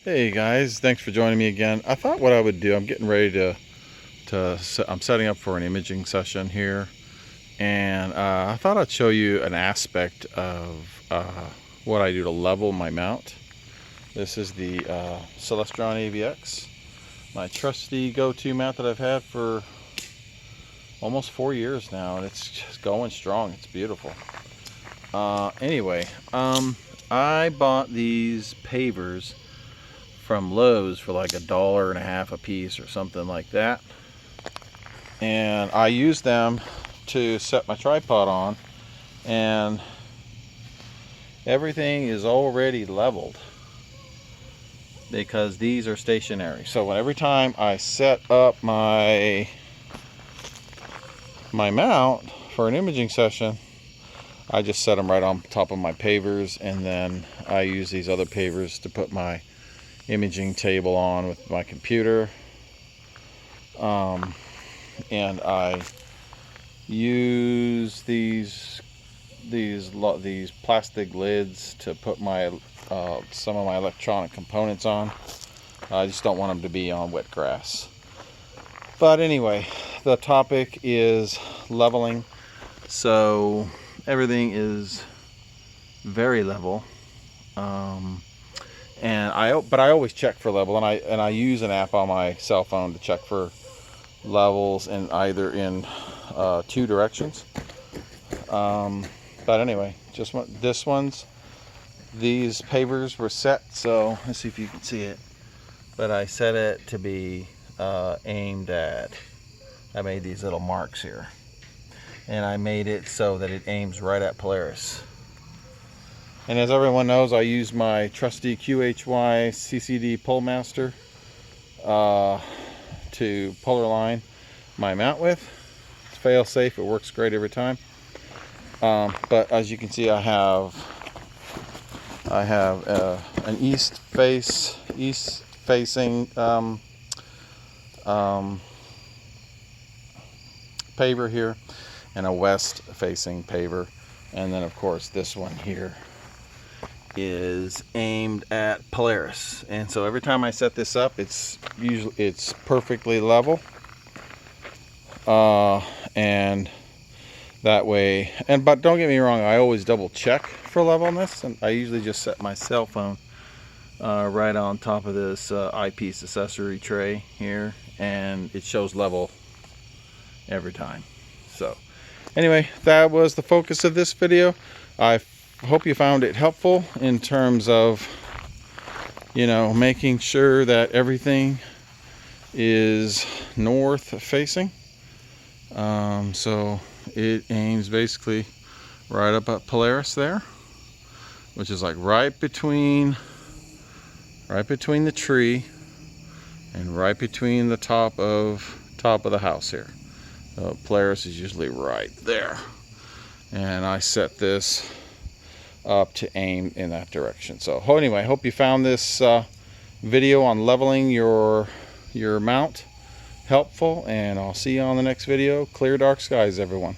Hey guys, thanks for joining me again. I thought what I would do, I'm getting ready I'm setting up for an imaging session here, and I thought I'd show you an aspect of what I do to level my mount. This is the Celestron AVX, my trusty go-to mount that I've had for almost 4 years now, and it's just going strong. It's beautiful. Anyway, I bought these Pavers from Lowe's for like $1.50 a piece or something like that, and I use them to set my tripod on, and everything is already leveled because these are stationary. So every time I set up my mount for an imaging session, I just set them right on top of my Pavers, and then I use these other Pavers to put my imaging table on with my computer, and I use these plastic lids to put my some of my electronic components on. I just don't want them to be on wet grass. But anyway, the topic is leveling. So everything is very level. But I always check for level, and I use an app on my cell phone to check for levels in either in two directions. But anyway, these Pavers were set, so let's see if you can see it. But I set it to be aimed at, I made these little marks here, and I made it so that it aims right at Polaris. And as everyone knows, I use my trusty QHY CCD pole master to polar line my mount with. It's fail safe, it works great every time. But as you can see, I have an east facing paver here, and a west facing paver, and then of course this one here is aimed at Polaris. And so every time I set this up, it's perfectly level, and that way. But don't get me wrong, I always double check for levelness, and I usually just set my cell phone right on top of this eyepiece accessory tray here, and it shows level every time. So anyway, that was the focus of this video. I hope you found it helpful in terms of, making sure that everything is north facing. So it aims basically right up at Polaris there, which is like right between the tree and right between the top of the house here. Polaris is usually right there, and I set this up to aim in that direction. So anyway, I hope you found this video on leveling your mount helpful, and I'll see you on the next video. Clear dark skies, everyone.